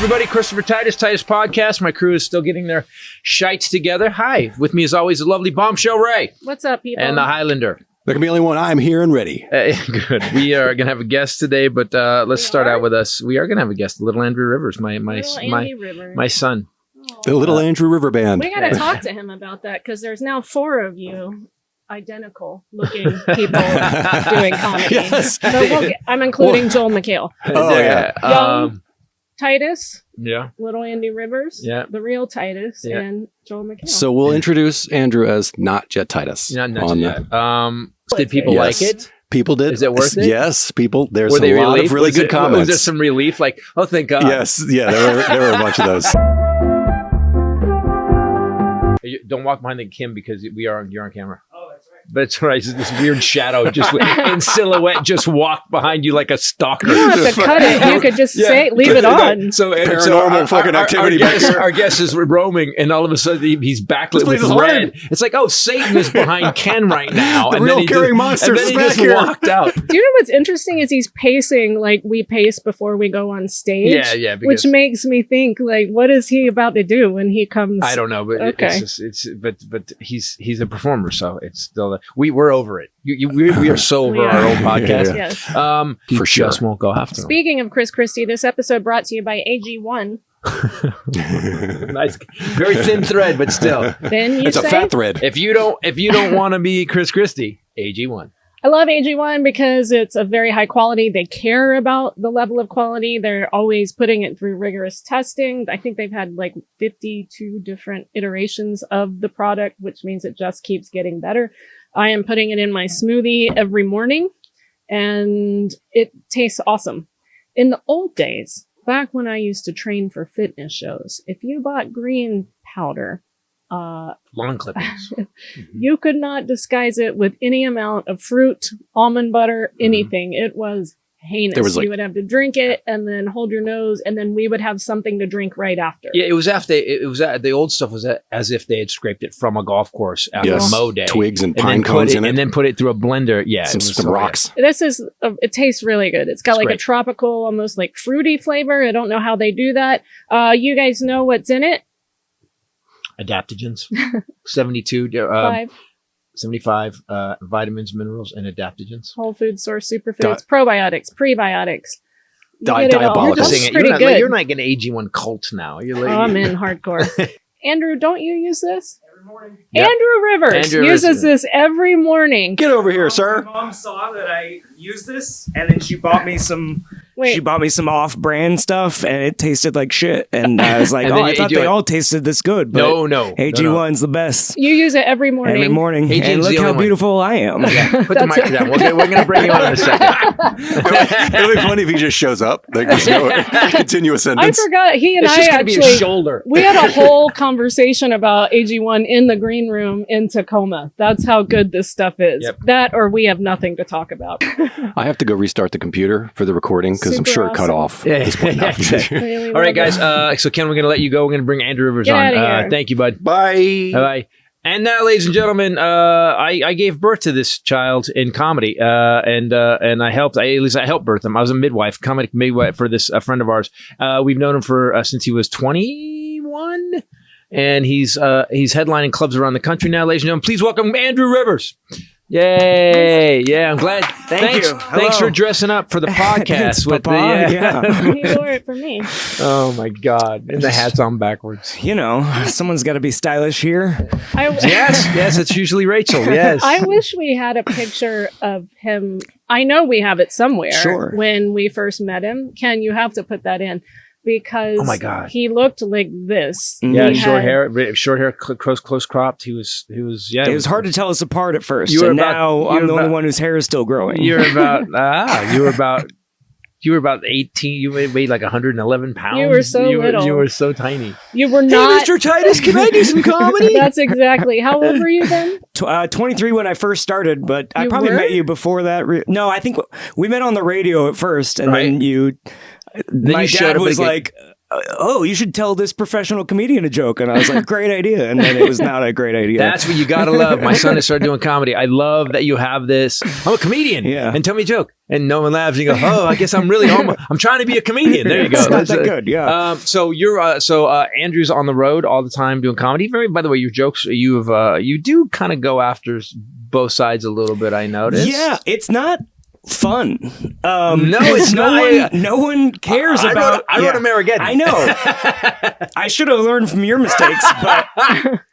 everybody. Christopher Titus Podcast. My crew is still getting their shites together. Hi. With me, as always, the lovely Bombshell Rae. What's up, people? And the Highlander. There can be only one. I'm here and ready. Good. We are going to have a guest today, but let's start out with us. We are going to have a guest, little Andrew Rivers, my son. The little Andrew River Band. We got to talk to him about that because there's now 4 of you identical looking people doing comedy. Yes. So I'm including Joel McHale. Oh, yeah. Young Titus. Yeah. Little Andy Rivers. Yeah. The real Titus. Yeah. And Joel McHale. So we'll introduce Andrew as not Jet Titus. Not yet. Did people like it? People did. Is it worth it? Yes, people. There's Were a they lot relief? of really good comments. Was there some relief? Like, oh, thank God. Yes. Yeah, there were a bunch of those. Don't walk behind the Kim because you're on camera. Oh, that's right. That's right. This weird shadow just in silhouette just walked behind you like a stalker. You don't have to cut it. You could just leave it on. Paranormal fucking activity back here. Our guest is roaming, and all of a sudden he's backlit with red. It's like, oh, Satan is behind Ken right now. The real carrying monster and then he just walked out. Do you know what's interesting is he's pacing like we pace before we go on stage. Yeah. Which makes me think, like, what is he about to do when he comes? I don't know, but okay. But he's a performer, so it's still we're over it. We are so over our own podcast. Yes. For sure. Just won't go after him. Speaking of Chris Christie, this episode brought to you by AG1. Nice, very thin thread, but still, It's a fat thread. If you don't want to be Chris Christie, AG1. I love AG1 because it's a very high quality. They care about the level of quality. They're always putting it through rigorous testing. I think they've had like 52 different iterations of the product, which means it just keeps getting better. I am putting it in my smoothie every morning and it tastes awesome. In the old days, back when I used to train for fitness shows, if you bought green powder, lawn clippings, you could not disguise it with any amount of fruit, almond butter, anything. It was heinous. You would have to drink it and then hold your nose, and then we would have something to drink right after. Yeah, it was the old stuff was as if they had scraped it from a golf course after a mow day, twigs and pine cones in it, and then put it through a blender. Yeah, some rocks. This is it tastes really good. It's got a tropical, almost like fruity flavor. I don't know how they do that. You guys know what's in it? Adaptogens, 75 vitamins, minerals, and adaptogens. Whole food source superfoods, probiotics, prebiotics. Diabolical. You're not getting AG1 cult now. I'm in hardcore. Andrew, don't you use this? Every morning. Yep. Andrew Rivers uses this every morning. Get over here, sir. My mom saw that I used this, and then she bought me some. She bought me some off-brand stuff, and it tasted like shit. And I was like, I thought they all tasted this good. But no. AG1's the best. You use it every morning. Every morning. And look how beautiful I am. Yeah. Put the mic down. We're going to bring you on in a second. It'll be funny if he just shows up. Like, there's no continuous sentence. I forgot. He and I actually. Be a shoulder. We had a whole conversation about AG1 in the green room in Tacoma. That's how good this stuff is. Yep. That or we have nothing to talk about. I have to go restart the computer for the recording because I'm sure it cut off at this point. Really all right, guys. So Ken, we're going to let you go. We're going to bring Andrew Rivers on. Thank you, bud. Bye. Bye. And now, ladies and gentlemen, I gave birth to this child in comedy, and I helped. At least I helped birth him. I was a midwife, comedic midwife for this friend of ours. We've known him for since he was 21, and he's headlining clubs around the country now. Ladies and gentlemen, please welcome Andrew Rivers. Yay! Yeah, I'm glad. Thanks for dressing up for the podcast. with He wore it for me. Oh my God! And the hat's on backwards. You know, someone's got to be stylish here. Yes, it's usually Rachel. Yes. I wish we had a picture of him. I know we have it somewhere. Sure. When we first met him, Ken, you have to put that in. Because oh my God, he looked like this. Yeah, short hair, close cropped. He was. Yeah, it was hard to tell us apart at first. Now I'm the only one whose hair is still growing. You were about 18. You weighed like 111 pounds. You were so little. You were so tiny. You were not. Hey, Mr. Titus, can I do some comedy? That's exactly. How old were you then? 23 when I first started, but I probably met you before that. No, I think we met on the radio at first, and then you. My dad was like, oh, you should tell this professional comedian a joke. And I was like, great idea. And then it was not a great idea. That's what you got to love. My son has started doing comedy. I love that you have this. I'm a comedian. Yeah. And tell me a joke. And no one laughs. And you go, oh, I guess I'm really I'm trying to be a comedian. There you go. It's not that good. Yeah. So you're Andrew's on the road all the time doing comedy. By the way, your jokes, you do kind of go after both sides a little bit, I noticed. Yeah, it's not fun. No, it's not. No one cares about. I wrote American. I know. I should have learned from your mistakes, but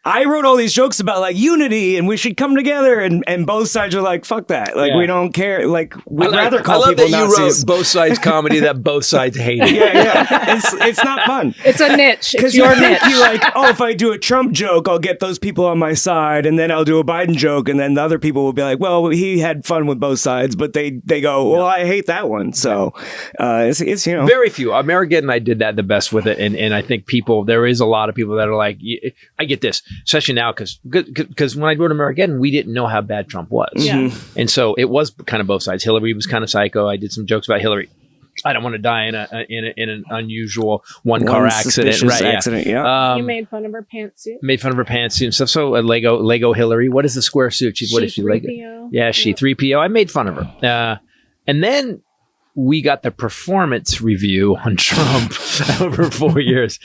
I wrote all these jokes about like unity and we should come together, and both sides are like, fuck that. Like we don't care. Like we'd rather call people Nazis. I love that you wrote both sides comedy that both sides hate. Yeah. It's not fun. It's a niche. Because you think you like, oh, if I do a Trump joke, I'll get those people on my side, and then I'll do a Biden joke, and then the other people will be like, well, he had fun with both sides, but they go, well, I hate that one. So it's very few. American and I did that the best with it, and I think there is a lot of people that are like, I get this, especially now because when I wrote American, we didn't know how bad Trump was, and so it was kind of both sides. Hillary was kind of psycho. I did some jokes about Hillary. I don't want to die in an unusual one-car accident. Right? Accident, yeah. You made fun of her pantsuit. Made fun of her pantsuit and stuff. So Lego Hillary. What is the square suit? What is she? Lego? Yeah, she 3PO. I made fun of her. And then we got the performance review on Trump over 4 years.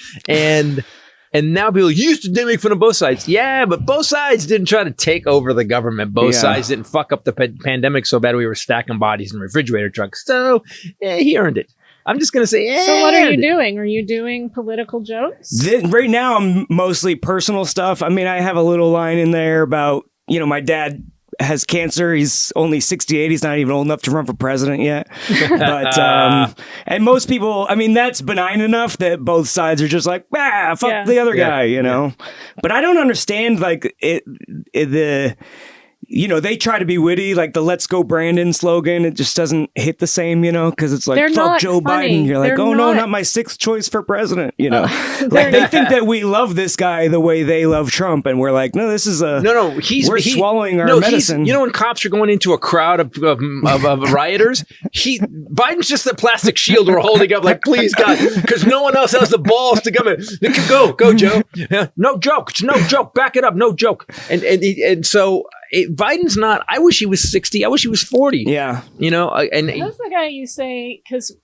And now people used to make fun of both sides. Yeah, but both sides didn't try to take over the government. Both sides didn't fuck up the pandemic so bad we were stacking bodies in refrigerator trucks. So he earned it. I'm just going to say, So what are you doing? Are you doing political jokes? Right now, I'm mostly personal stuff. I mean, I have a little line in there about, my dad has cancer. He's only 68. He's not even old enough to run for president yet. But and most people, I mean, that's benign enough that both sides are just like, fuck the other guy, But I don't understand like they try to be witty, like the "Let's Go Brandon" slogan. It just doesn't hit the same, because it's like, fuck Joe Biden. You're like, no, not my sixth choice for president. Like they think that we love this guy the way they love Trump, and we're like, no, this is we're swallowing our medicine. When cops are going into a crowd of rioters, Biden's just a plastic shield we're holding up, like, please God, because no one else has the balls to come in. Go, Joe. No joke, back it up, no joke, and so. Biden's not. I wish he was 60. I wish he was 40. Yeah. And that's the guy you say, because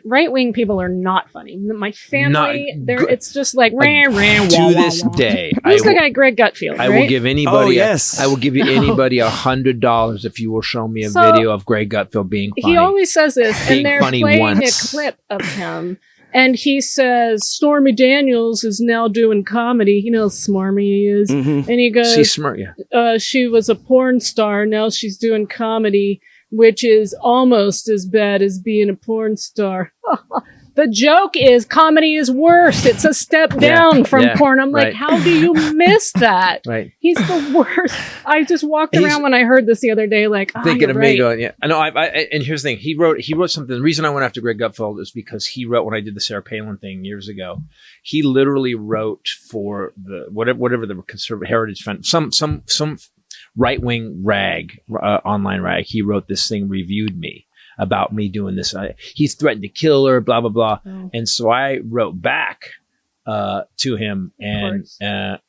right-wing people are not funny. My family, it's just like, to this day. Who's the guy, Greg Gutfield, I will give anybody, I will give you anybody $100 if you will show me a video of Greg Gutfield being funny. He always says this, and they're playing a clip of him. And he says, Stormy Daniels is now doing comedy. You know how smarmy he is. Mm-hmm. And he goes, she's smart, she was a porn star. Now she's doing comedy, which is almost as bad as being a porn star. The joke is comedy is worse. It's a step down from porn. I'm like, how do you miss that? Right. He's the worst. I just walked around when I heard this the other day, like, thinking of right. me going, I know. And here's the thing. He wrote something. The reason I went after Greg Gutfeld is because he wrote when I did the Sarah Palin thing years ago. He literally wrote for the whatever the conservative Heritage Fund, some right-wing rag, online rag. He wrote this thing, reviewed me about me doing this. He's threatened to kill her, blah, blah, blah. Oh. And so I wrote back to him, and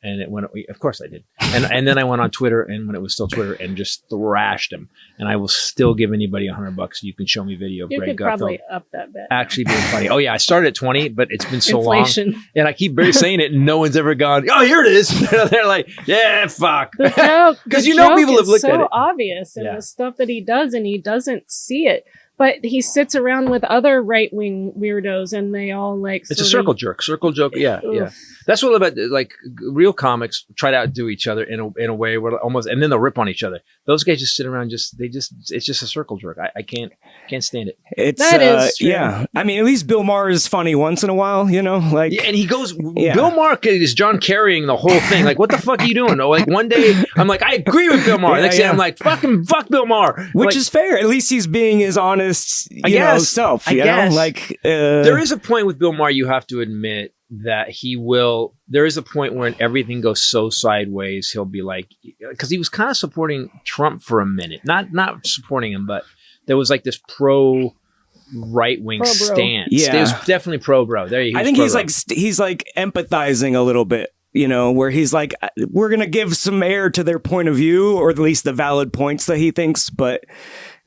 it went, of course I did. And then I went on Twitter, and when it was still Twitter, and just thrashed him. And I will still give anybody $100. You can show me video of Greg Gutfeld. You could probably up that bet. Actually being funny. Oh yeah, I started at 20, but it's been so Inflation. Long. And I keep saying it, and no one's ever gone, oh, here it is. They're like, yeah, fuck. The joke. Because people have looked at it. So obvious in the stuff that he does, and he doesn't see it. But he sits around with other right-wing weirdos, and they all like. It's a circle jerk. Circle joke. Yeah, yeah. That's what about like real comics try to outdo each other in a way where almost, and then they'll rip on each other. Those guys just sit around. It's just a circle jerk. I can't stand it. That is true. Yeah. I mean, at least Bill Maher is funny once in a while. Like. Yeah, and he goes. Yeah. Bill Maher is John carrying the whole thing. Like, what the fuck are you doing? Like one day I'm like, I agree with Bill Maher. Next day I'm like, fuck Bill Maher. Which is fair. At least he's being his honest. Self. I guess. Like there is a point with Bill Maher you have to admit that he will. There is a point when everything goes so sideways. He'll be like, because he was kind of supporting Trump for a minute, not supporting him, but there was like this pro right-wing Pro-bro. stance. Yeah. It was definitely pro-bro. There, I think he's like empathizing a little bit, where he's like, we're going to give some air to their point of view, or at least the valid points that he thinks, but...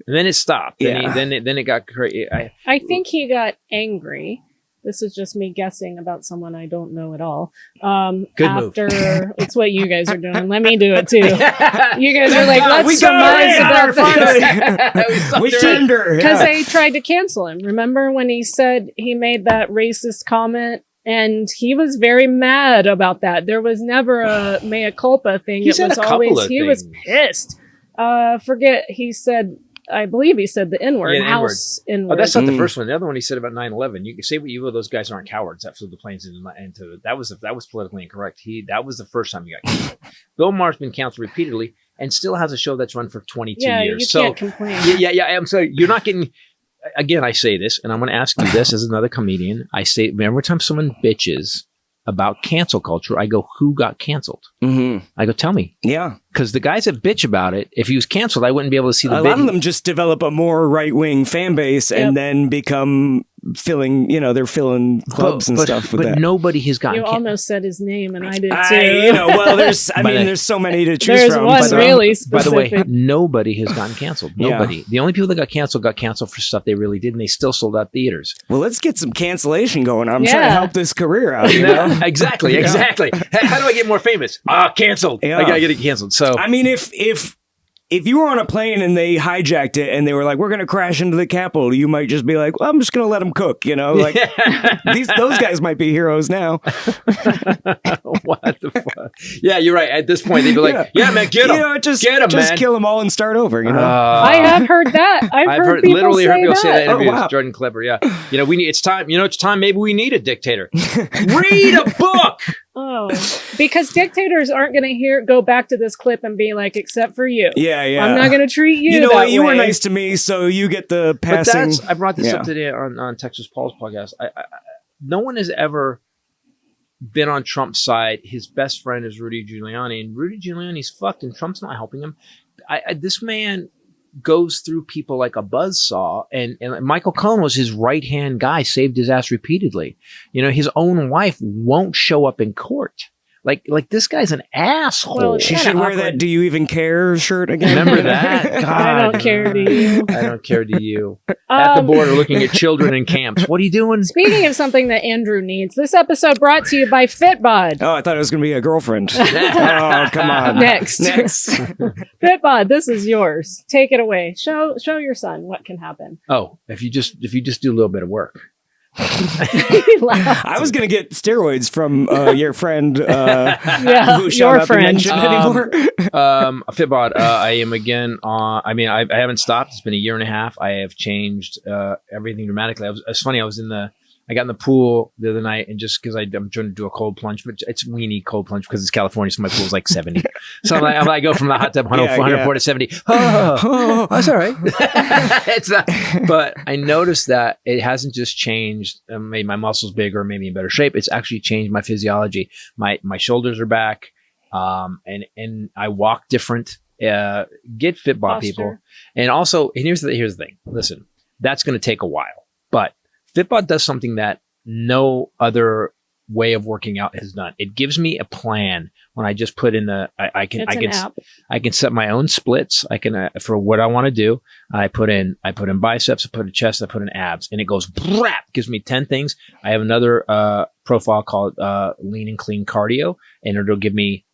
And then it stopped. Yeah. Then it got crazy. I think he got angry. This is just me guessing about someone I don't know at all. Good after move. It's what you guys are doing. Let me do it too. You guys are like, let's We surmise got about her, this. we turned her. Because Yeah. they tried to cancel him. Remember when he said he made that racist comment? And he was very mad about that. There was never a mea culpa thing. He It said was a couple always, of he was things. pissed. I believe he said the N-word, Yeah, the house N-word. Oh, that's not the first one. The other one he said about 9/11. You can say what you will; those guys aren't cowards that flew the planes into that was politically incorrect. That was the first time he got canceled. Bill Maher's been canceled repeatedly and still has a show that's run for 22 years. You can't complain. Yeah. I'm sorry, you're not getting. Again, I say this, and I'm going to ask you this as another comedian. I say every time someone bitches about cancel culture, I go, "Who got canceled?" Mm-hmm. I go, "Tell me." Yeah. Because the guys that bitch about it, if he was canceled, I wouldn't be able to see the A lot of them just develop a more right-wing fan base and then become they're filling clubs and stuff with that. But nobody has gotten You canceled. almost said his name, and I did too. There's so many to choose There's from. one so- really By the way, specific. nobody has gotten canceled. Yeah. Nobody. The only people that got canceled for stuff they really did, and they still sold out theaters. Well, let's get some cancellation going. I'm Yeah. trying to help this career out. You know? Exactly. How do I get more famous? Canceled. Yeah. I gotta get it canceled. So I mean, if you were on a plane and they hijacked it and they were like, we're going to crash into the Capitol, you might just be like, well, I'm just going to let them cook, Like, those guys might be heroes now. What the fuck? Yeah, you're right. At this point, they'd be like, yeah man, get them. Just get them, just man. kill them all and start over, I have heard that. I've heard people literally heard people say that in Oh, interviews. wow. Jordan Klepper, yeah. We need. It's time. It's time. Maybe we need a dictator. Read a book. Oh, because dictators aren't going to go back to this clip and be like, except for you. Yeah. I'm not going to treat you. You know that what? You were way. nice to me, so you get the But passing. I brought this Yeah. up today on Texas Paul's podcast. No one has ever been on Trump's side. His best friend is Rudy Giuliani, and Rudy Giuliani's fucked, and Trump's not helping him. This man goes through people like a buzzsaw, and Michael Cohen was his right-hand guy, saved his ass repeatedly. His own wife won't show up in court. Like this guy's an asshole. Well, She kinda should wear awkward. that "Do you even care" shirt again. Remember that? God, I don't care to you. I don't care to you. At the border looking at children in camps. What are you doing? Speaking of something that Andrew needs, this episode brought to you by Fitbod. Oh, I thought it was going to be a girlfriend. Oh, come on. Next. Fitbod, this is yours. Take it away. Show your son what can happen. Oh, if you just do a little bit of work. He laughed. I was going to get steroids from your friend Yeah, who shall your not be friend. mentioned anymore. Fitbod, I am again on. I haven't stopped. It's been a year and a half. I have changed everything dramatically. It's funny. I got in the pool the other night, and just because I'm trying to do a cold plunge, but it's weenie cold plunge because it's California, so my pool's like 70. So I go from the hot tub 104 to 70. Oh, that's all right. It's not, but I noticed that it hasn't just changed, made my muscles bigger, made me in better shape. It's actually changed my physiology. My shoulders are back, and I walk different. Get Fitbod Posture. people, and also, and here's the thing. Listen, that's going to take a while, but Fitbod does something that no other way of working out has done. It gives me a plan when I just put in I can set my own splits. I can for what I want to do. I put in biceps, I put in chest, I put in abs, and it goes gives me 10 things. I have another profile called lean and clean cardio, and it'll give me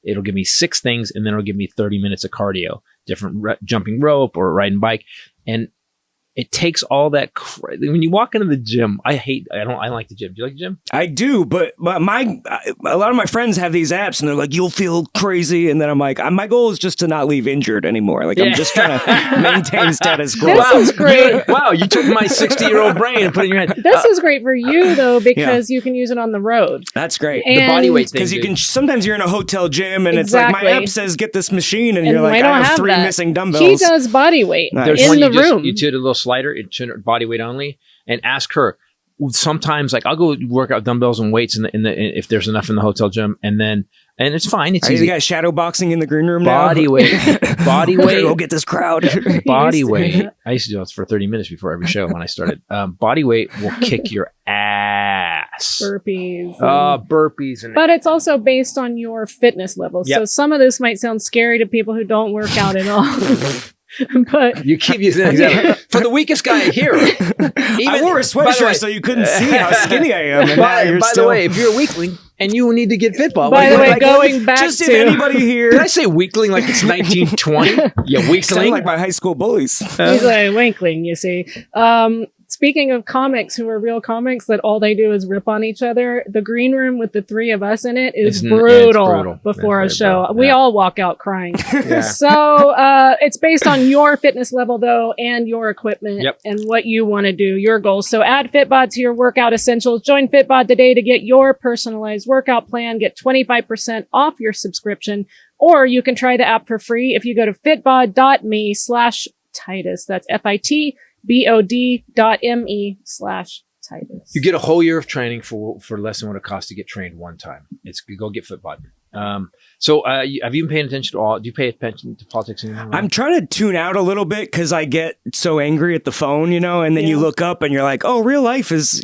6 things, and then it'll give me 30 minutes of cardio, different jumping rope or riding bike, and it takes all that. When you walk into the gym, I don't like the gym. Do you like the gym? I do, but a lot of my friends have these apps, and they're like, "You'll feel crazy," and then I'm like, "My goal is just to not leave injured anymore. Like I'm just trying to maintain status quo." This is great. Wow, you took my 60-year-old brain and put it in your head. This is great for you though, because you can use it on the road. That's great. And- The body weight thing. Because you can sometimes you're in a hotel gym and Exactly. it's like my app says get this machine and And you're like I don't I have have 3 that. missing dumbbells. He does body weight Nice. There's in one the you room. You did a little slider, it body weight only, and ask her. sometimes like I'll go work out dumbbells and weights if there's enough in the hotel gym, and it's fine. It's easy. You got shadow boxing in the green room body now? weight. Go get this crowd. Body weight. I used to do this for 30 minutes before every show when I started. Body weight will kick your ass. Burpees. Burpees. But it's also based on your fitness level. Yep. So some of this might sound scary to people who don't work out at all. But you keep using that example. For the weakest guy here. I wore a sweatshirt so you couldn't see how skinny I am. And by the way, if you're a weakling and you need to get Fitbod. By the way, going back just to... if anybody here... Did I say weakling like it's 1920? Yeah, weakling. Sound like my high school bullies. He's a winkling, you see. Speaking of comics who are real comics that all they do is rip on each other, the green room with the three of us in it is brutal before a show. Brutal. We all walk out crying. Yeah. So it's based on your fitness level, though, and your equipment and what you want to do, your goals. So add Fitbod to your workout essentials. Join Fitbod today to get your personalized workout plan. Get 25% off your subscription, or you can try the app for free if you go to fitbod.me/Titus. That's FITBOD.me/Titus. You get a whole year of training for less than what it costs to get trained one time. You go get Fitbod. So have you been paying attention to all? Do you pay attention to politics anymore? I'm trying to tune out a little bit because I get so angry at the phone, and then you look up and you're like, oh, real life is,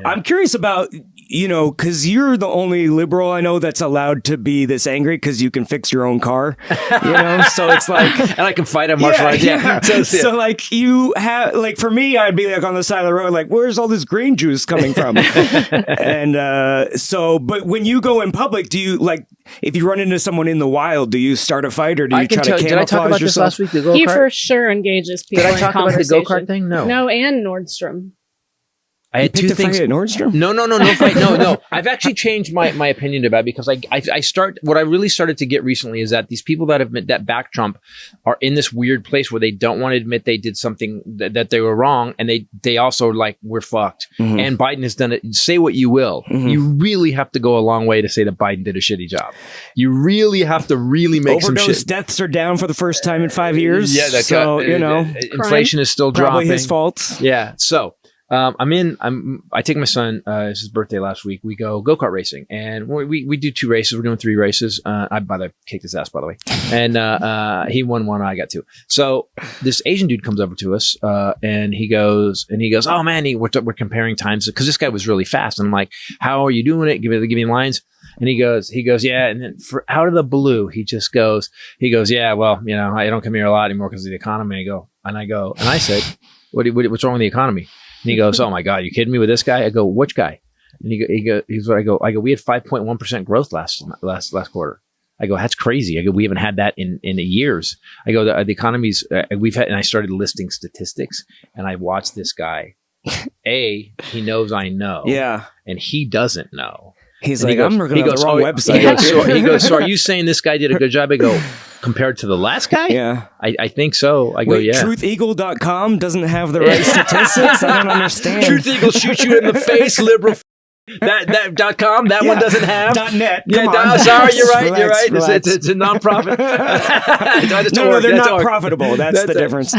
I'm curious about, because you're the only liberal I know that's allowed to be this angry because you can fix your own car, so it's like, and I can fight on martial arts. Yeah. So like you have, like for me, I'd be like on the side of the road, like, where's all this green juice coming from? And but when you go in public, do you like, if you run into someone in the wild, do you start a fight or do you try to camouflage Did I talk about yourself? this last week? The go-kart? He for sure engages people. Did I talk about the go-kart thing? No. No, and Nordstrom. I had two things at Nordstrom. No fight. No. I've actually changed my opinion about it because what I really started to get recently is that these people that back Trump are in this weird place where they don't want to admit they did something that they were wrong, and they also like, we're fucked. Mm-hmm. And Biden has done it. Say what you will. Mm-hmm. You really have to go a long way to say that Biden did a shitty job. You really have to make some shit. Overdose deaths are down for the first time in 5 years. Yeah, that's so inflation is still dropping. Probably his fault. Yeah. So. I take my son, it's his birthday last week. We go-kart racing, and we do 2 races. We're doing 3 races. I kicked his ass, by the way. And, he won 1, I got 2. So this Asian dude comes over to us, and he goes, oh man, we're comparing times because this guy was really fast. And I'm like, how are you doing it? Give me lines. And he goes, yeah. And then out of the blue, he goes, yeah, well, I don't come here a lot anymore because of the economy. And I said, what's wrong with the economy? And he goes, oh my God, you kidding me with this guy? I go, which guy? And I go, we had 5.1% growth last quarter. I go, that's crazy. I go, we haven't had that in years. I go, the economy's, and I started listing statistics, and I watched this guy. He knows I know. Yeah. And he doesn't know. He's like, I'm looking at the wrong website. He goes, so are you saying this guy did a good job? I go, compared to the last guy? Yeah. I think so. I go, yeah. TruthEagle.com doesn't have the right statistics? I don't understand. Truth Eagle shoots you in the face, liberal. That .com, that one doesn't have. .net. Yeah, sorry, you're right. Relax. It's a nonprofit. No, they're not profitable. That's the difference.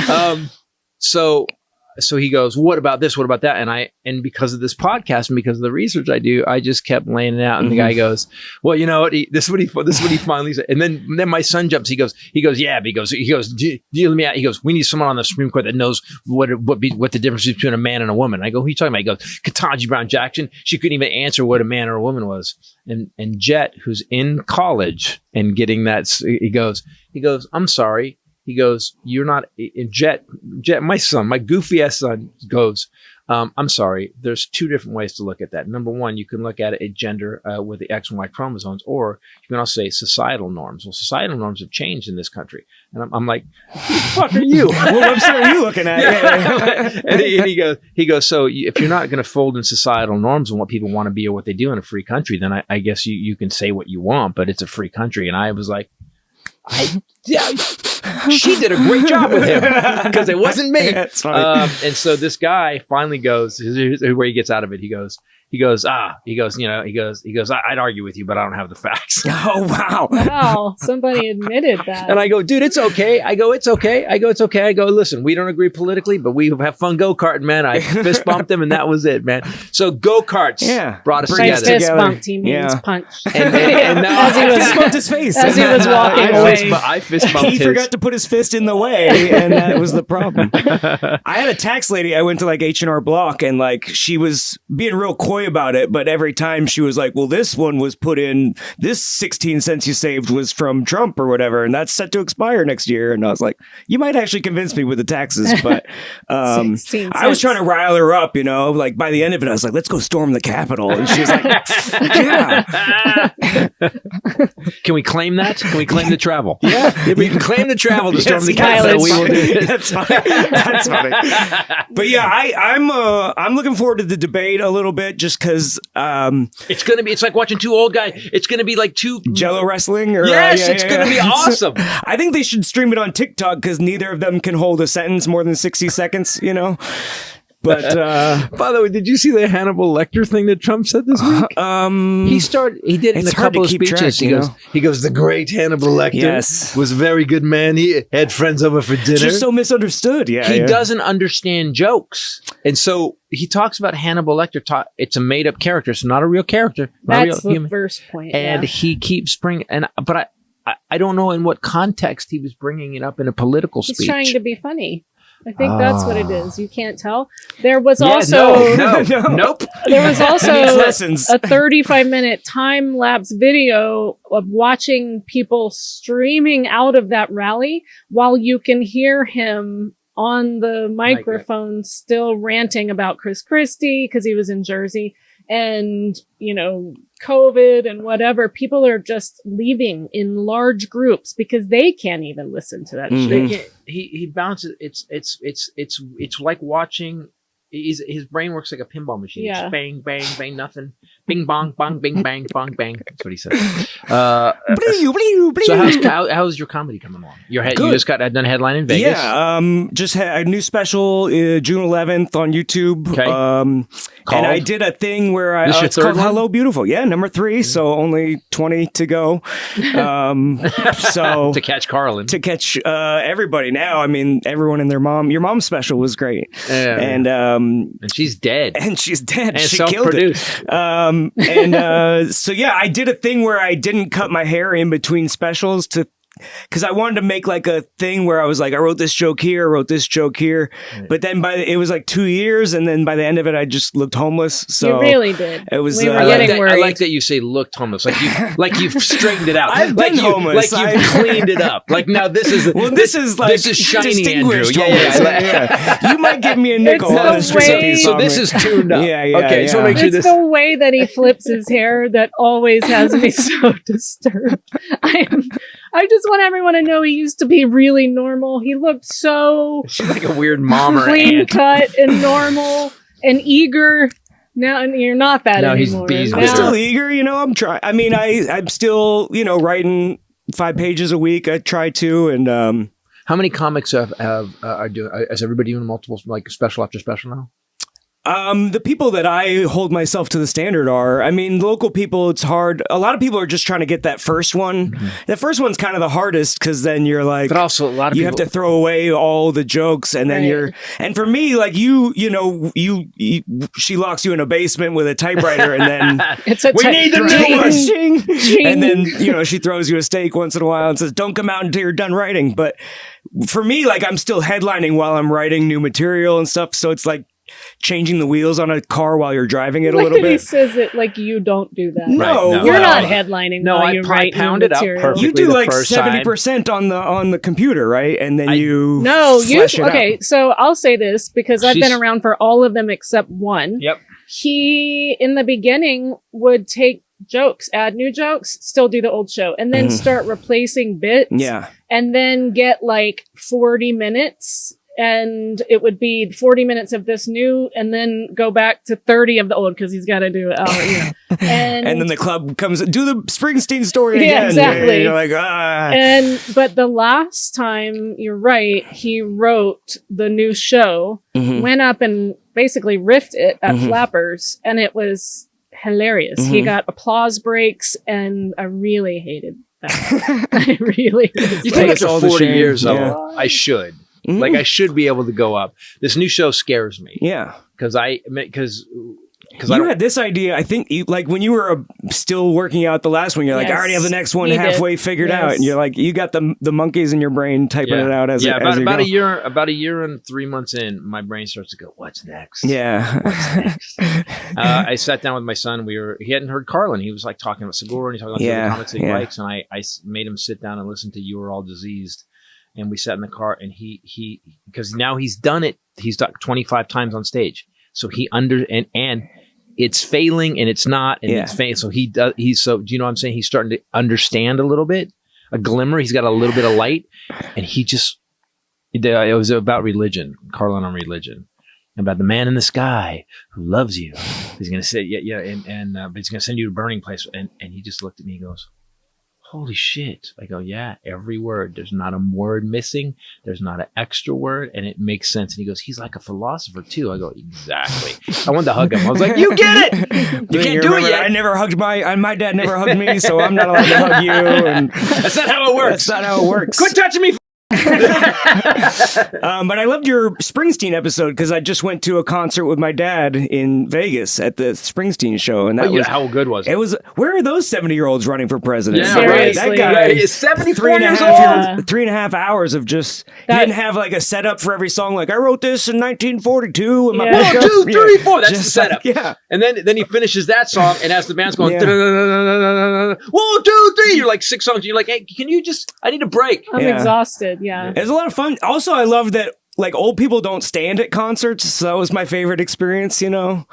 So he goes, what about this? What about that? And because of this podcast and because of the research I do, I just kept laying it out. And the guy goes, well, you know what? This is what he finally said. And then my son jumps. He goes, yeah. He goes, do you let me out? He goes, we need someone on the Supreme Court that knows what the difference is between a man and a woman. I go, who are you talking about? He goes, Ketanji Brown Jackson. She couldn't even answer what a man or a woman was. And Jet, who's in college and getting that, he goes, I'm sorry. He goes, you're not Jet, my son, my goofy ass son goes, I'm sorry. There's 2 different ways to look at that. Number one, you can look at it at gender with the X and Y chromosomes, or you can also say societal norms. Well, societal norms have changed in this country. And I'm like, who the fuck are you? What website are you looking at? And he goes, so if you're not going to fold in societal norms and what people want to be or what they do in a free country, then I guess you can say what you want, but it's a free country. And I was like, yeah, she did a great job with him because it wasn't me. That's funny. And so this guy finally goes, here's where he gets out of it. He goes, I'd argue with you, but I don't have the facts. Oh, wow. Wow. Somebody admitted that. And I go, dude, it's okay. It's okay. Listen, we don't agree politically, but we have fun go-karting, man. I fist bumped him and that was it, man. So go-karts brought us By together. fist bumped, he means punch. And now As he was fist bumped his face. As he was walking away. I fist bumped He forgot to put his fist in the way, and that was the problem. I had a tax lady. I went to like H&R Block, and like she was being real coy about it, but every time she was like, well, this one was put in, this 16 cents you saved was from Trump or whatever, and that's set to expire next year. And I was like, you might actually convince me with the taxes, but I was trying to rile her up, like by the end of it, I was like, let's go storm the Capitol. And she was like, yeah. Can we claim that? Can we claim the travel? Yeah. If we can claim the travel to storm the Capitol, we will do it. That's funny. That's funny. But yeah, I'm looking forward to the debate a little bit just because it's like watching two old guys. It's going to be like two Jello wrestling. It's going to be awesome. I think they should stream it on TikTok because neither of them can hold a sentence more than 60 seconds, But by the way, did you see the Hannibal Lecter thing that Trump said this week? He did it in a couple of speeches. He goes, the great Hannibal Lecter was a very good man. He had friends over for dinner. Just so misunderstood. Yeah, he doesn't understand jokes, and so he talks about Hannibal Lecter. It's a made up character, so not a real character. That's the first point. And he keeps bringing but I don't know in what context he was bringing it up in a political speech. He's trying to be funny. I think that's what it is. You can't tell. There was also nope. There was also a 35-minute time-lapse video of watching people streaming out of that rally while you can hear him on the microphone still ranting about Chris Christie because he was in Jersey and, COVID and whatever. People are just leaving in large groups because they can't even listen to that shit. He bounces. It's like watching. His brain works like a pinball machine. Yeah. It's bang, bang, bang, nothing. Bing, bong, bong, bing, bang, bong, bang. That's what he said. So how's your comedy coming along? You just got done headline in Vegas. Yeah, just had a new special June 11th on YouTube. Okay. And I did a thing where it's called Hello Beautiful. Yeah, number 3. So only 20 to go. So to catch Carlin. To catch everybody now. I mean, everyone and their mom. Your mom's special was great. And she's dead. And she's dead. And she killed it. So yeah, I did a thing where I didn't cut my hair in between specials because I wanted to make like a thing where I was like, I wrote this joke here, but then it was like 2 years, and then by the end of it, I just looked homeless. So you really did. It was. We were getting worried. I like that you say looked homeless, like you've straightened it out. I've been homeless. Like you've cleaned it up. Like now this is shiny Andrew. Yeah. You might give me a nickel on this recipe. So this is tuned up. Yeah. Okay, so make sure this. It's the way that he flips his hair that always has me so disturbed. I just want everyone to know he used to be really normal. He looked so she's like a weird mom or clean aunt. cut and normal and eager. Now you're not that anymore. I'm still eager, I'm trying. I mean, I'm still, writing 5 pages a week. I try to, and how many comics are doing? Is everybody doing multiple, like special after special now? The people that I hold myself to the standard are, I mean, local people, it's hard. A lot of people are just trying to get that first one. Mm-hmm. That first one's kind of the hardest because then you're like, but also a lot of you have to throw away all the jokes, and then and for me, like she locks you in a basement with a typewriter, and then we need the new one. And then, she throws you a steak once in a while and says, don't come out until you're done writing. But for me, like I'm still headlining while I'm writing new material and stuff. So it's like changing the wheels on a car while you're driving it a little bit. He says it like you don't do that. No, you're not headlining. No, I pound it up perfectly. You do like 70% on the computer, right? And then okay. So I'll say this because I've been around for all of them except one. Yep. He in the beginning would take jokes, add new jokes, still do the old show, and then start replacing bits. Yeah. And then get like 40 minutes and it would be 40 minutes of this new, and then go back to 30 of the old, because he's got to do it. And then the club comes, do the Springsteen story again. Yeah, exactly. You're like, ah. But the last time, you're right, he wrote the new show, went up and basically riffed it at Flappers, and it was hilarious. He got applause breaks, and I really hated that. I really You think it's all 40 years of I should. Like, I should be able to go up. This new show scares me. Yeah. Because you had this idea, I think, like when you were still working out the last one, you're like, I already have the next one halfway figured out. And you're like, you got the monkeys in your brain typing it out as about a year and 3 months in, my brain starts to go, what's next? Yeah. What's next? I sat down with my son. He hadn't heard Carlin. He was like talking about Segura and he talking about the comics that he likes. And I made him sit down and listen to You Were All Diseased. And we sat in the car, and he because now he's done it. He's done 25 times on stage. So and it's failing and it's not, and it's failing. So do you know what I'm saying? He's starting to understand a little bit, a glimmer. He's got a little bit of light, and it was about religion, Carlin on religion, about the man in the sky who loves you. He's going to say, but he's going to send you to a burning place. And he just looked at me and goes, holy shit. I go, yeah, every word. There's not a word missing. There's not an extra word. And it makes sense. And he goes, he's like a philosopher too. I go, exactly. I wanted to hug him. I was like, you get it. You can't do it yet. I never hugged my dad never hugged me, so I'm not allowed to hug you. And that's not how it works. That's not how it works. Quit touching me. But I loved your Springsteen episode because I just went to a concert with my dad in Vegas at the Springsteen show, and how good was it? It was. Where are those 70-year-olds running for president? Yeah, right. That guy is 74 years old. 3.5 hours of just. He didn't have like a setup for every song. Like I wrote this in 1942. And 1, 2, 3, 4. That's the setup. Yeah. And then he finishes that song, and as the band's going, 1, 2, 3. You're like 6 songs. You're like, hey, can you just? I need a break. I'm exhausted. Yeah. It's a lot of fun. Also, I love that like old people don't stand at concerts. So that was my favorite experience, you know.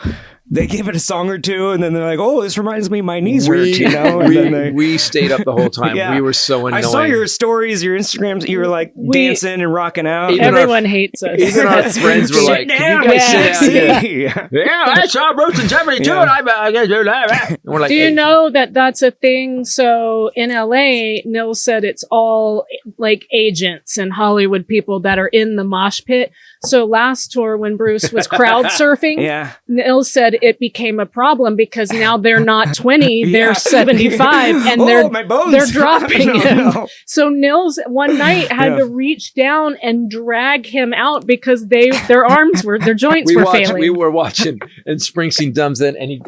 They give it a song or two and then they're like, oh, this reminds me my knees hurt, you know. And we stayed up the whole time. We were so annoying. I saw your stories, your Instagrams, you were like dancing and rocking out. Everyone hates us. Even our friends were like, can you guys sit down? Yeah, I saw Bruce in 72 and I guess do that. And we're like, do you know that that's a thing? So in LA, Nils said it's all like agents and Hollywood people that are in the mosh pit. So last tour when Bruce was crowd surfing, Nils said it became a problem because now they're not 20, they're 75 and they're dropping him. So Nils one night had to reach down and drag him out because their joints were failing. We were watching and Springsteen dumps in and he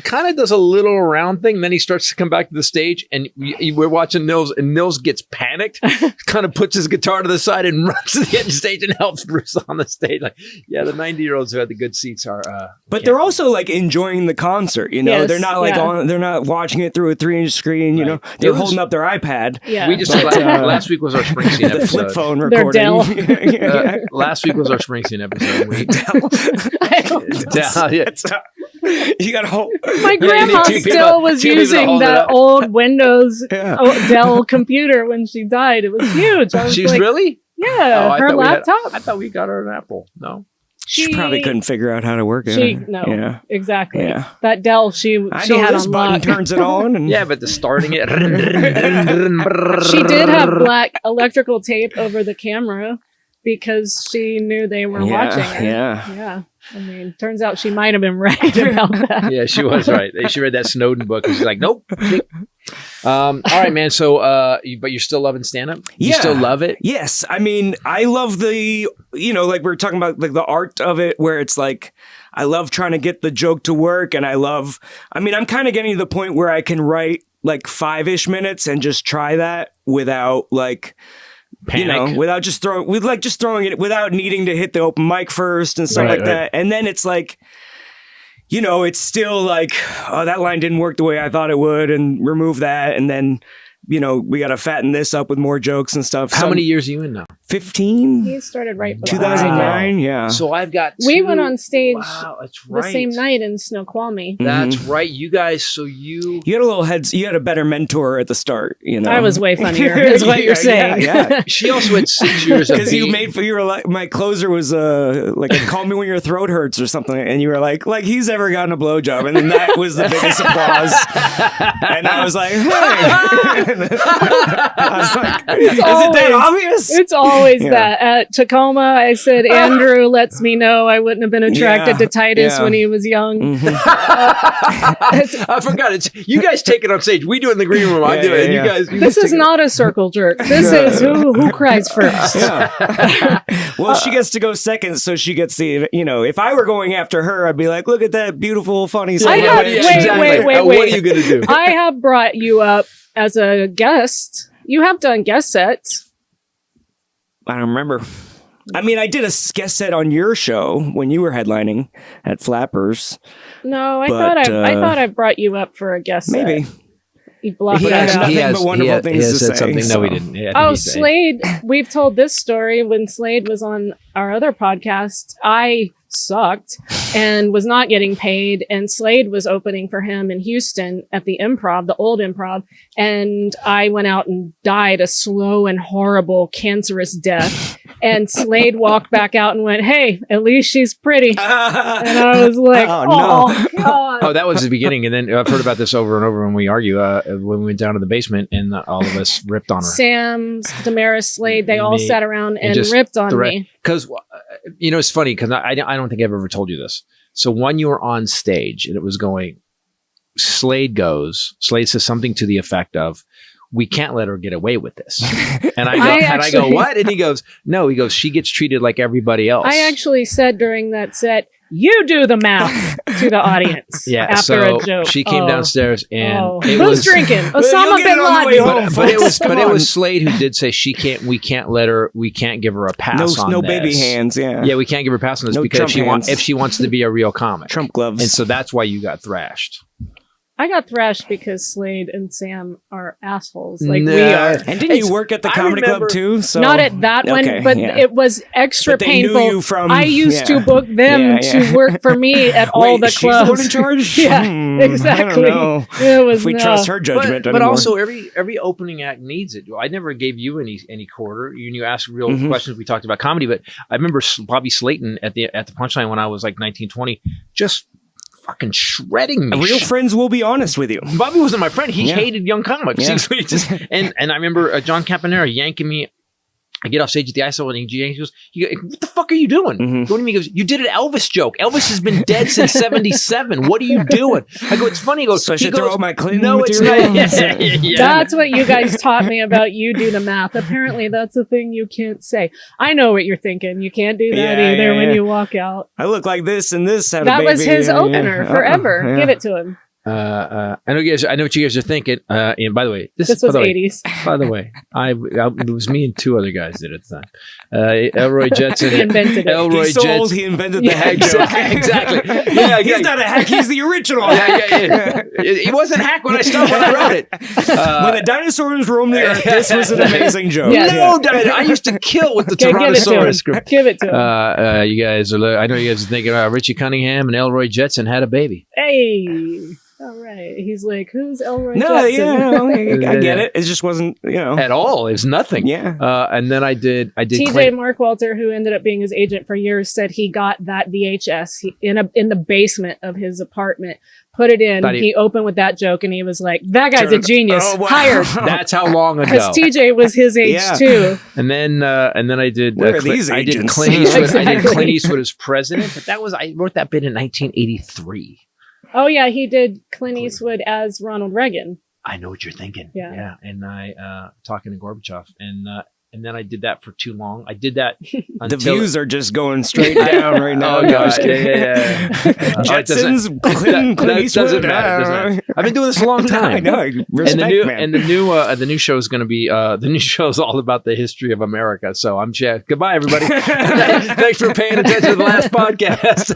kind of does a little around thing. Then he starts to come back to the stage and we're watching Nils and Nils gets panicked, kind of puts his guitar to the side and runs to the edge of the stage and helps Bruce on the stage. Like, yeah, the 90-year-olds who had the good seats are, but they're also like enjoying the concert, you know. Yes, they're not like they're not watching it through a 3-inch screen, you know. They're holding up their iPad. Yeah. We just last week was our Springsteen episode. The flip phone recording. Dell. Last week was our Springsteen episode. Dell. You got to hold. My grandma still was using that old Windows Dell computer when she died. It was huge. She's like, really? Yeah, her laptop. I thought we got her an Apple. No. She probably couldn't figure out how to work it. Exactly. Yeah. That Dell, she had this on button lock. turns it on. And yeah, but the starting it. She did have black electrical tape over the camera because she knew they were watching it. Yeah. I mean, turns out she might have been right about that. Yeah, she was right. She read that Snowden book and she's like, nope. All right, man. So, but you're still loving stand-up? You still love it? Yes. I mean, I love the, you know, like we were talking about like the art of it where it's like, I love trying to get the joke to work and I'm kind of getting to the point where I can write like 5-ish minutes and just try that without like, panic. You know, without just throwing it without needing to hit the open mic first and stuff like that. And then it's like, you know, it's still like, oh, that line didn't work the way I thought it would and remove that. And then we got to fatten this up with more jokes and stuff. How many years are you in now? 15? He started right before 2009, yeah. So I've got We went on stage that's right. the same night in Snoqualmie. That's right. You guys, so you had a little you had a better mentor at the start, I was way funnier, is what you're saying. Yeah. She also had 6 years of because you were like, my closer was like, call me when your throat hurts or something, and you were like he's ever gotten a blowjob, and then that was the biggest applause, and I was like, hey. I was like, is it that obvious? It's always that. At Tacoma, I said, Andrew lets me know I wouldn't have been attracted to Titus when he was young. I forgot. It's you guys take it on stage. We do it in the green room. I do it. And this is not a circle jerk. This is who cries first. Well, she gets to go second, so she gets the, if I were going after her, I'd be like, look at that beautiful, funny song. Wait. What are you going to do? I have brought you up as a guest. You have done guest sets. I don't remember. I mean, I did a guest set on your show when you were headlining at Flappers. No, I thought I brought you up for a guest set. Maybe. He blocked it out. Nothing but wonderful things to say. Something. So. No, we didn't. Yeah, Slade. We've told this story when Slade was on our other podcast. I sucked and was not getting paid, and Slade was opening for him in Houston at the Improv, the old Improv, and I went out and died a slow and horrible cancerous death, and Slade walked back out and went, hey, at least she's pretty. And I was like, oh God. Oh, that was the beginning. And then I've heard about this over and over when we argue, when we went down to the basement and all of us ripped on her. Sam, Damaris, Slade, they all sat around and ripped on me. Because, it's funny because I don't think I've ever told you this. So when you were on stage and it was going, Slade says something to the effect of, we can't let her get away with this. And I go, what? And he goes, no, she gets treated like everybody else. I actually said during that set, you do the math to the audience. After a joke. She came downstairs and it who's was drinking? Osama bin Laden. But it was Slade who did say we can't give her a pass on no this. Baby hands, yeah. Yeah, we can't give her a pass on this because if she wants to be a real comic. Trump gloves. And so that's why you got thrashed. I got thrashed because Slade and Sam are assholes, like we are. And didn't you work at the comedy club too? So not at that one, but it was extra painful. Knew you from, I used to book them to work for me at all the clubs. She's the one in charge? Yeah, exactly. I don't know. It was if we trust her judgment, but also every opening act needs it. I never gave you any quarter. You asked real questions. We talked about comedy, but I remember Bobby Slayton at the Punchline when I was like 19, 20, just fucking shredding me. Real friends will be honest with you. Bobby wasn't my friend. He hated young comics. Yeah. And I remember John Campanera yanking me. I get off stage at the ISO and he goes, what the fuck are you doing? Going to me, he goes, you did an Elvis joke. Elvis has been dead since 77. What are you doing? I go, it's funny. He goes, so I should throw out my Clinton no, material? It's not. Yeah. That's what you guys taught me about you do the math. Apparently that's a thing you can't say. I know what you're thinking. You can't do that either when you walk out. I look like this and this. That was his opener forever. Give it to him. I know what you guys are thinking. And by the way, this was 80s. By the way, it was me and two other guys did it at the time. Elroy Jetson. He invented it. He's so old, he invented the hack joke. Exactly. Yeah, he's not a hack. He's the original. He wasn't hack when I wrote it. When the dinosaurs roamed the earth, this was an amazing joke. I used to kill with the Tyrannosaurus script. Give it to him. You guys I know you guys are thinking Richie Cunningham and Elroy Jetson had a baby. Hey. All right. He's like, who's Elroy Jetson? I get it. It just wasn't, at all. It's nothing. Yeah. And then I did. TJ Mark Walter, who ended up being his agent for years, said he got that VHS in the basement of his apartment. Put it in. He opened with that joke, and he was like, "That guy's a genius." Oh, wow. Hired. That's how long ago. Because TJ was his age too. And then I did. Where are these I did agents? Clint Eastwood. I did Clint Eastwood as president, but I wrote that bit in 1983. Oh yeah, he did Clint Eastwood as Ronald Reagan. I know what you're thinking. Yeah. And I talking to Gorbachev, and And then I did that for too long. I did that the views are just going straight down right now. Oh, gosh. Yeah. Jetsons, Clint Eastwood. Doesn't matter. I've been doing this a long time. I know. Respect, man. And the new show is going to be, the new show is all about the history of America. So I'm Jeff. Goodbye, everybody. Thanks for paying attention to the last podcast.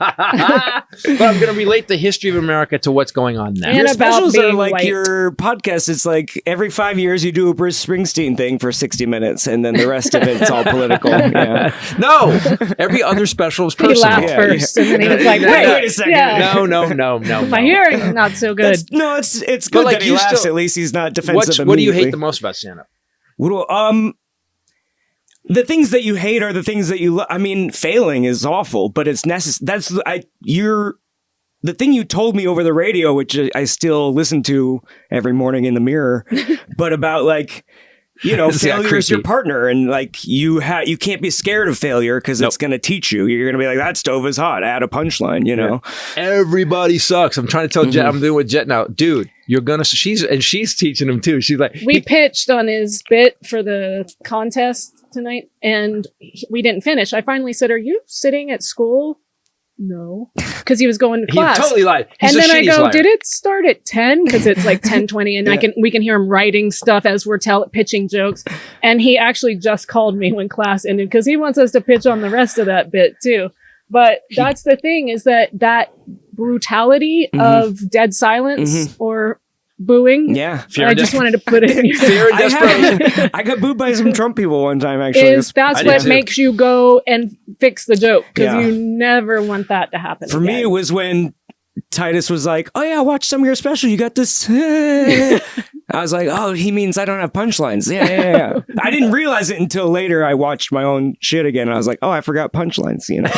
But I'm going to relate the history of America to what's going on now. And your about specials are being like white. your podcast. It's like every 5 years you do a Bruce Springsteen thing for 60 minutes, and then the rest of it's all political. Yeah. No, every other special is He personal. laughed first, and then he was like, Wait a second. Yeah. No. My hearing is not so good. It's good like, that he you laughs. still- At least he's not defensive. What do you hate immediately. the most about stand-up? The things that you hate are the things that you I mean, failing is awful, but it's necessary. The thing you told me over the radio, which I still listen to every morning in the mirror, but about like, you know, failure is your partner, and like you can't be scared of failure because it's going to teach you. You're going to be like, that stove is hot. Add a punchline, you know. Everybody sucks. I'm trying to tell Jet. I'm doing with Jet now, dude. You're gonna. She's teaching him too. She's like, We pitched on his bit for the contest tonight, and we didn't finish. I finally said, "Are you sitting at school?" No, because he was going to he class. totally lied. He's And a then I shitty go, liar. did it start at 10? Because it's like 10:20, and we can hear him writing stuff as we're pitching jokes. And he actually just called me when class ended because he wants us to pitch on the rest of that bit too. But that's the thing, is that brutality of dead silence or booing. Yeah. I just wanted to put it in Fear and desperation. I got booed by some Trump people one time, actually. That's I what did too. makes you go and fix the joke, because Yeah. you never want that to happen. For me, it was when Titus was like, "Oh yeah, watch some of your special. You got this." I was like, "Oh, he means I don't have punchlines." Yeah. I didn't realize it until later. I watched my own shit again, and I was like, "Oh, I forgot punchlines." You know.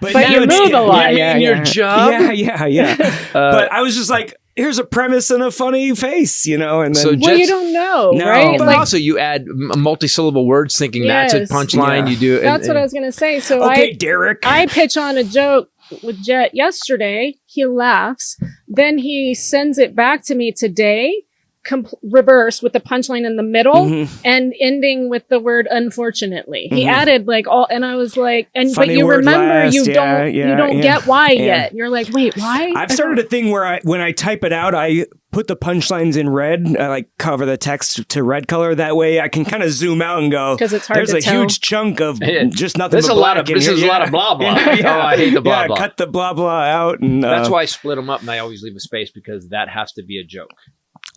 But now you it's- move a lot. in your job? Yeah. But I was just like, here's a premise and a funny face, you know, and then So Well, you don't know, No, right? But Like, also, you add multi-syllable words, thinking that's a Yes. punchline. Yeah. You do. that's what I was going to say. So okay, Derek. I pitch on a joke with Jet yesterday. He laughs. Then he sends it back to me today, reverse with the punchline in the middle and ending with the word unfortunately. He added like all, and I was like, but Funny you word remember last. you Yeah, don't yeah. get why Yeah. yet. You're like, wait, why? I've started a thing where when I type it out, I put the punchlines in red. I like cover the text to red color. That way I can kind of zoom out and go, 'Cause it's hard there's to a tell. huge chunk of Yeah. just nothing There's but a lot black of in this here. is a lot of blah blah. Oh, I hate the blah blah. Cut the blah blah out. And That's why I split them up, and I always leave a space because that has to be a joke.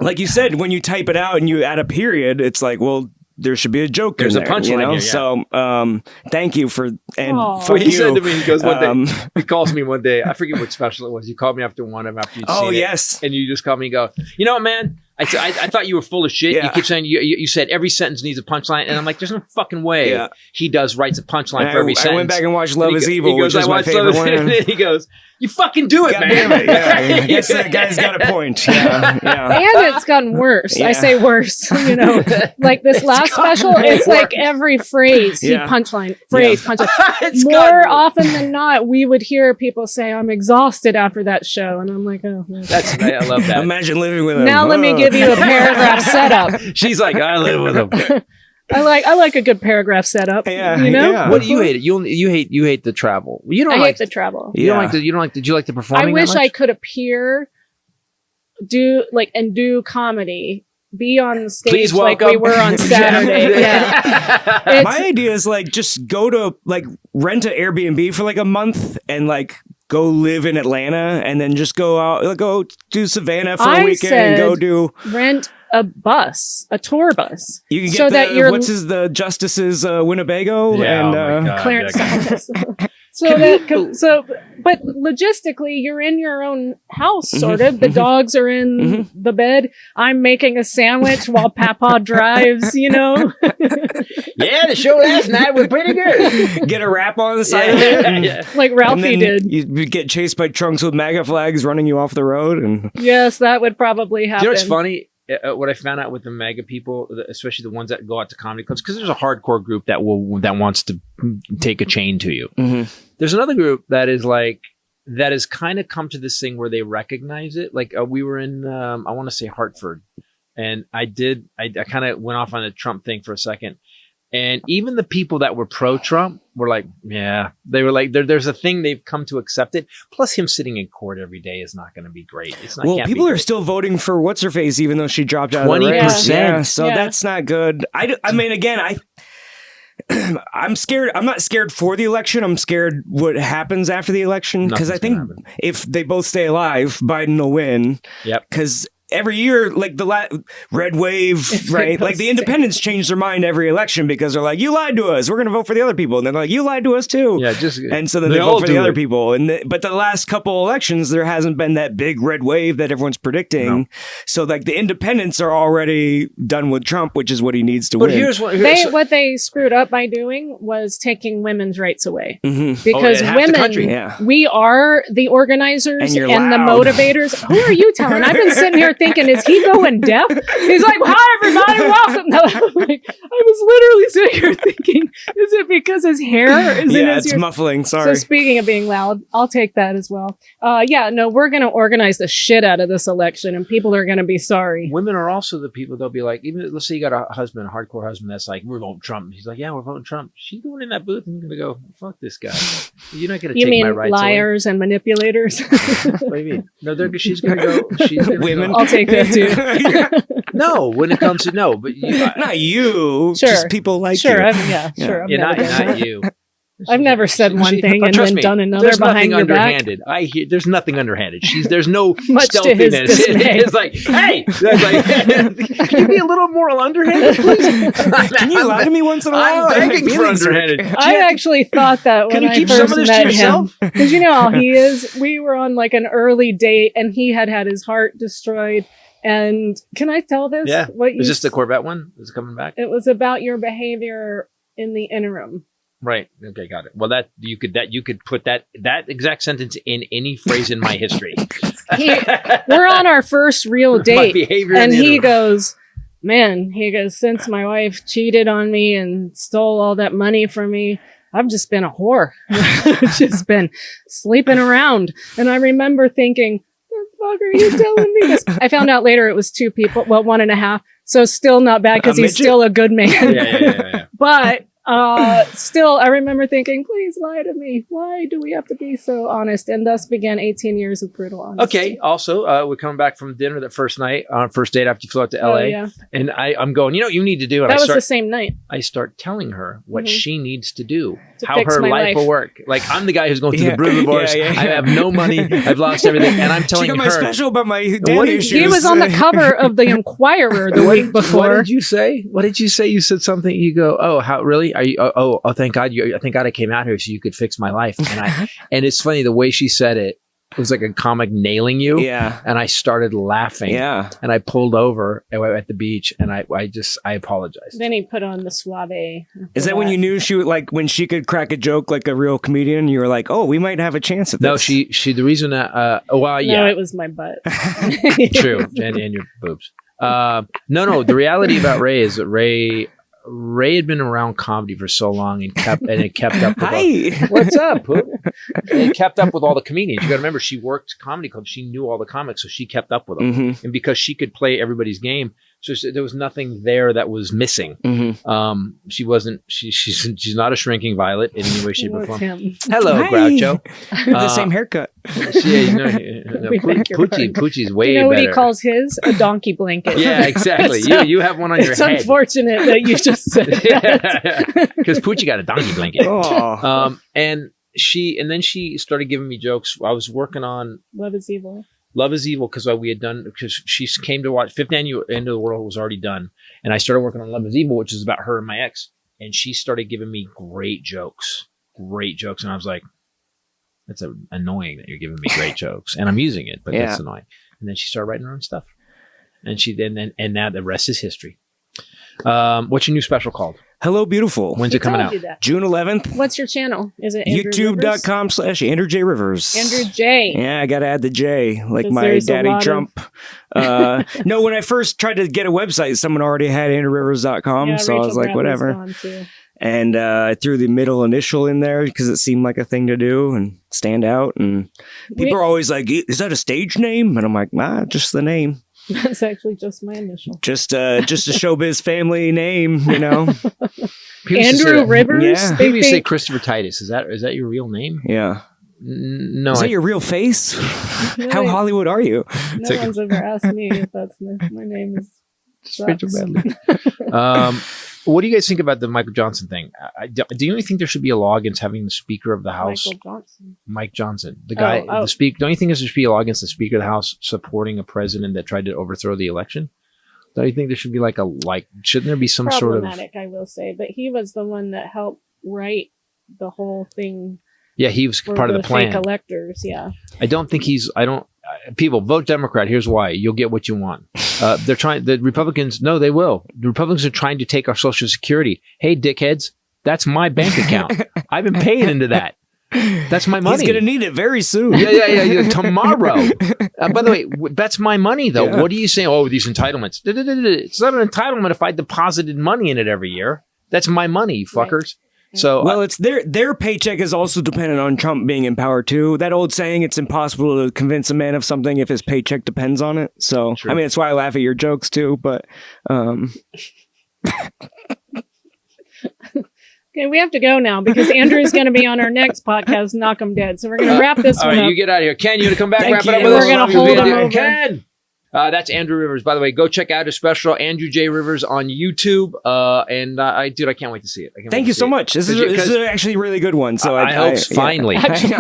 like you said, when you type it out and you add a period, it's like, well, there should be a joke. There's in a there, punchline you know? here, yeah. So, thank you for and Aw. fuck Well, he you. said to me, he goes one Um, day. He calls me one day. I forget what special it was. You called me after one of them after you'd Oh, seen it. yes. And you just called me and go, you know what, man? I thought you were full of shit. Yeah. You keep saying you said every sentence needs a punchline, and I'm like, there's no fucking way Yeah. he writes a punchline And for every I sentence. went back and watched Love And is he Evil, goes, which is I my watched favorite Love is- one. And he goes, you fucking do it, God man. damn it. Yeah. I guess that guy's got a point. Yeah. And it's gotten worse. Yeah. I say worse, you know, like this last special, it's like every phrase, Yeah. punchline, punchline. It's More gotten- often than not, we would hear people say, I'm exhausted after that show. And I'm like, oh, man. I love that. Imagine living with him. Now let me give you a paragraph setup. She's like, I live with him. I like a good paragraph setup. Yeah, you know? yeah. What do you hate? You hate the travel. You don't I like hate the travel. You don't like the. You don't like. Did you like the I performing? wish that I much? could appear, do comedy, be on stage Please like welcome. we were on Saturday. Yeah. It's- My idea is like just go to like rent an Airbnb for like a month and like go live in Atlanta and then just go out, like, go do Savannah for a weekend and go do. rent a tour bus. You can get so that you're the Justice's Winnebago Yeah, and oh my God. Clarence that Thomas. But logistically, you're in your own house, sort of. The dogs are in the bed. I'm making a sandwich while Papa drives, you know? Yeah, the show last night was pretty good. get a rap on the side of it. And, Yeah. Like and Ralphie then did. you get chased by trunks with MAGA flags running you off the road. And Yes, that would probably happen. You know what's funny? What I found out with the MAGA people, especially the ones that go out to comedy clubs, because there's a hardcore group that wants to take a chain to you. There's another group that has kind of come to this thing where they recognize it. Like we were in, I want to say Hartford, And I kind of went off on the Trump thing for a second. And even the people that were pro-Trump were like, yeah, they were like, there's a thing they've come to accept it. Plus, him sitting in court every day is not going to be great. It's not. Well, people are still voting for what's her face, even though she dropped out of the race. 20%. Yeah, so that's not good. I mean, again, I'm scared. I'm not scared for the election. I'm scared what happens after the election because I think if they both stay alive, Biden will win. Yep. Because every year, like the red wave, right? Like the independents change their mind every election because they're like, "You lied to us. We're going to vote for the other people," and then like, "You lied to us too." Yeah, and so then they vote for the other people. But the last couple elections, there hasn't been that big red wave that everyone's predicting. No. So like the independents are already done with Trump, which is what he needs to win. Here's what they screwed up by doing was taking women's rights away half because the country. We are the organizers and the motivators. Who are you telling? I've been sitting here thinking, is he going deaf? He's like, "Hi, everybody, welcome." No, I was literally sitting here thinking, is it because his hair is in his ear? Muffling. Sorry. So speaking of being loud, I'll take that as well. We're going to organize the shit out of this election, and people are going to be sorry. Women are also the people. They'll be like, even let's say you got a husband, a hardcore husband, that's like, "We're voting Trump." He's like, "Yeah, we're voting Trump." She's going in that booth and going to go, "Fuck this guy. You're not going to take my rights away." You mean liars and manipulators? What do you mean? No, she's going to go. Women. I'll take that too. No, when it comes to but not you. Sure. Just people like you. Sure. You're not you. I've never said one thing and then done another behind your back. There's nothing underhanded. There's no much to his dismay. It's like, hey, can you be a little more underhanded, please? Can you lie to me once in a while? I'm begging for underhanded. I actually thought that when I first met him, because you know how he is. We were on like an early date, and he had his heart destroyed. And can I tell this? Yeah. Is this the Corvette one? Is it coming back? It was about your behavior in the interim. Right. Okay. Got it. Well, you could put that exact sentence in any phrase in my history. We're on our first real date, my behavior and he goes, since my wife cheated on me and stole all that money from me, I've just been a whore. I've just been sleeping around. And I remember thinking, "The fuck are you telling me this?" I found out later it was 2 people. Well, 1.5. So still not bad because he's still a good man. Yeah. But still, I remember thinking, please lie to me. Why do we have to be so honest? And thus began 18 years of brutal honesty. Okay. Also, we're coming back from dinner that first night, on first date after you flew out to LA. Yeah. And I'm going, you need to do it. That was the same night. I start telling her what she needs to do, to how her life will work. Like, I'm the guy who's going through the brutal divorce. I have no money. I've lost everything. And I'm telling her. She got my special about my daddy issues. He was on the cover of the Inquirer the week before. What did you say? You said something. You go, "Oh, how really? Are you? Oh, thank God! Thank God I came out here so you could fix my life." And it's funny the way she said it. It was like a comic nailing you. Yeah. And I started laughing. Yeah. And I pulled over at the beach, and I apologized. Then he put on the suave. Is that when you knew she would, like, when she could crack a joke like a real comedian? You were like, "Oh, we might have a chance at this." No, she. The reason that. No, it was my butt. True, and your boobs. No. The reality about Ray is that Ray had been around comedy for so long and it kept up with what's up? It kept up with all the comedians. You got to remember, she worked comedy clubs. She knew all the comics, so she kept up with them. And because she could play everybody's game, so there was nothing there that was missing. She wasn't. She's not a shrinking violet in any way, shape, or form. Hello, Groucho. The same haircut. Poochie's way better. You know what he calls his? A donkey blanket. Yeah, exactly. You have one on your head. It's unfortunate that you just said that. Because Poochie got a donkey blanket. And then she started giving me jokes. I was working on Love is Evil. Because she came to watch 5th annual End of the World was already done. And I started working on Love is Evil, which is about her and my ex. And she started giving me great jokes. And I was like, that's annoying that you're giving me great jokes. And I'm using it, but that's annoying. And then she started writing her own stuff. And now the rest is history. What's your new special called? Hello, Beautiful. When's it coming out? June 11th. What's your channel? Is it YouTube.com/Andrew J. Rivers. Andrew J. Yeah, I got to add the J, like my daddy Trump. No, when I first tried to get a website, someone already had AndrewRivers.com, so I was like, whatever. And I threw the middle initial in there because it seemed like a thing to do and stand out. And people are always like, "Is that a stage name?" And I'm like, "Nah, just the name." That's actually just my initial. Just a showbiz family name, you know. Andrew Rivers? Yeah. Maybe you say Christopher Titus. Is that your real name? Yeah. No. Is that your real face? How Hollywood are you? No one's ever asked me if that's my name is Rachel Badley. What do you guys think about the Michael Johnson thing? Do you think there should be a law against having the Speaker of the House, Mike Johnson, the guy, the Speaker? Don't you think there should be a law against the Speaker of the House supporting a president that tried to overthrow the election? Don't you think there should be shouldn't there be some sort of problematic? I will say, but he was the one that helped write the whole thing. Yeah, he was part of the plan. Fake electors, yeah. I don't think people vote Democrat. Here's why. You'll get what you want. They're trying, the Republicans, no, they will. The Republicans are trying to take our Social Security. Hey, dickheads, that's my bank account. I've been paying into that. That's my money. He's going to need it very soon. Yeah. Tomorrow. By the way, that's my money, though. Yeah. What are you saying? Oh, these entitlements. It's not an entitlement if I deposited money in it every year. That's my money, you fuckers. Right. So, it's their paycheck is also dependent on Trump being in power too. That old saying, it's impossible to convince a man of something if his paycheck depends on it. So, true. I mean, that's why I laugh at your jokes too, but, Okay, we have to go now because Andrew's going to be on our next podcast, Knock 'em Dead. So we're going to wrap this one up. You get out of here. Ken, you going to come back? Wrap it up with we're us? We're going to hold him over. Ken! That's Andrew Rivers. By the way, go check out his special, Andrew J. Rivers, on YouTube. I can't wait to see it. Thank you so much. This is actually a really good one. So I hope finally. Get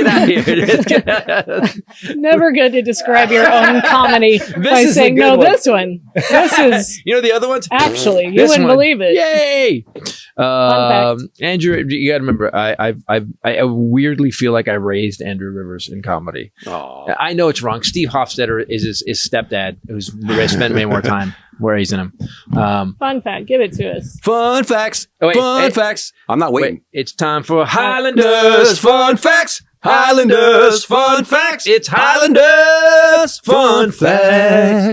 out of here. Never good to describe your own comedy by saying, no, this one. This is. You know the other ones? Actually, you wouldn't believe it. Yay! Andrew, you got to remember, I weirdly feel like I raised Andrew Rivers in comedy. Aww. I know it's wrong. Steve Hofstetter is his stepdad, who's spent many more time raising him. Fun fact, give it to us. Fun facts. Facts. I'm not waiting. Wait, it's time for Highlanders Fun Facts. Highlanders Fun Facts. It's Highlanders Fun Facts.